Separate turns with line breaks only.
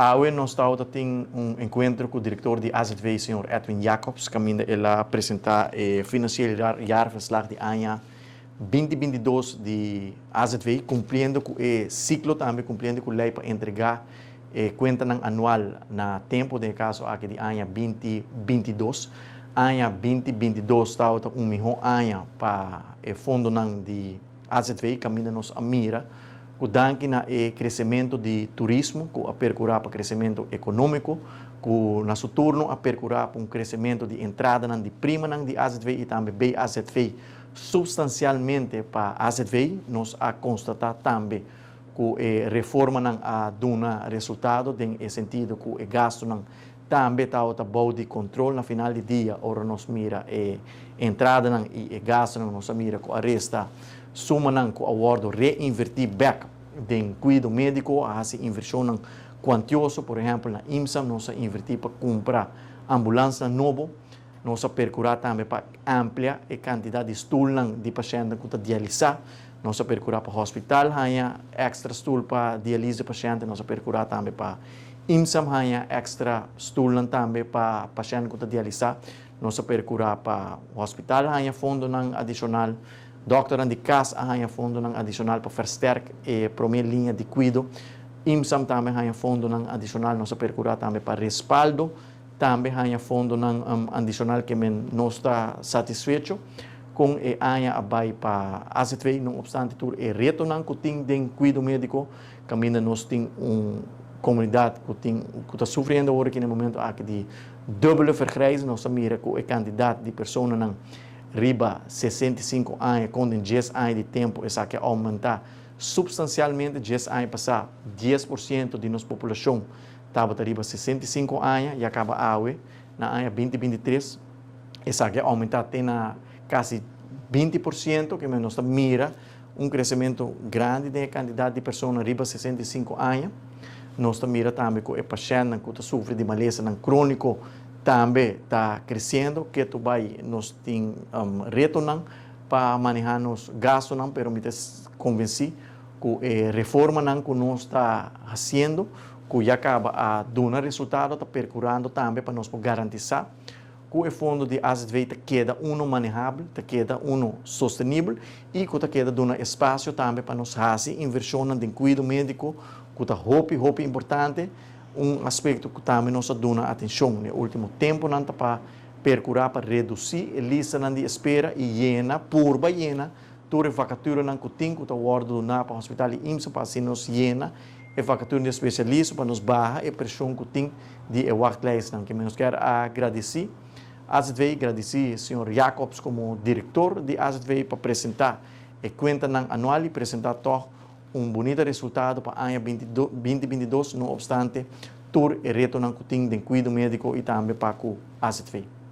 Hoy nós estamos tendo encontro com o diretor de AZV, Sr. Edwin Jacobs, que ele apresentar o financeiro jaarverslag de ano 2022 de AZV, cumprindo com o ciclo também, cumprindo com a lei para entregar conta anual na tempo de caso aqui de ano 2022. Ano 2022 está melhor ano para o fundo de AZV, que nos mira o danke na crescimento de turismo, que a percurar para crescimento econômico, que na seu turno a percurar para crescimento de entrada de prima de AZV e também bem AZV substancialmente para AZV, nós a constatar também que a reforma a dar resultado no sentido que o gasto também está bom de controle no final do dia, ora nós mira a entrada e gasto nós mira que a resta suma com a word reinvertir back de cuidado médico, a inversão quantiosa, por exemplo, na IMSA, nós invertir para comprar ambulância nova, nós percurar também para ampliar a quantidade de stool de pacientes que estão dializados, nós percurar para o hospital, extra stool para dialise paciente, nós percurar também para IMSA, extra stool também para paciente que estão dializados, nós percurar para o hospital, fundo adicional. Dokter de casa há fundo adicional para versterker a primeira linha de cuidado. IMSAM também há fundo adicional nossa percurar também para respaldo. Também há fundo adicional que não está satisfeito com a abai para AZV, não obstante tudo é reto que tem de cuidado médico. Caminha nós tem comunidade que está sofrendo agora aqui no momento aqui de duplo vergrijzing. Nós mira com a quantidade de pessoas riba 65 anos, com 10 anos de tempo, essa que aumentar substancialmente, 10 anos passar, 10% de nossa população estava riba 65 anos e acaba a na ano 2023, essa que aumentar tem quase 20%, que nós mira crescimento grande da quantidade de pessoas riba 65 anos. Nós mira também com o paciente que sofre de maleza crônico, também está crescendo, que tu vai nos tem retorno para manejar nos gastos, pero me convenci que a reforma que nós está fazendo, que já acaba a dar resultado, está percurando também para nós garantizar que o fundo de AZV queda manejável, queda sustentável e que queda dando espaço também para nós fazer inversão em cuidado médico, que está muito importante. Aspecto que também nós damos atenção no último tempo para percurar para reduzir a lista de espera e llena, purba llena, toda a vacatura que tem que guardo para o hospital e IMSA para assim nos llena, a vacatura de especialista para nos barra a pressão que tem de wachtlijst que nós quer agradecer AZV, agradecer ao Sr. Jacobs como diretor de AZV para apresentar a conta anual e apresentar bonito resultado para o ano 2022, não obstante, todo o retorno que tem de cuidado médico e também para o AZV.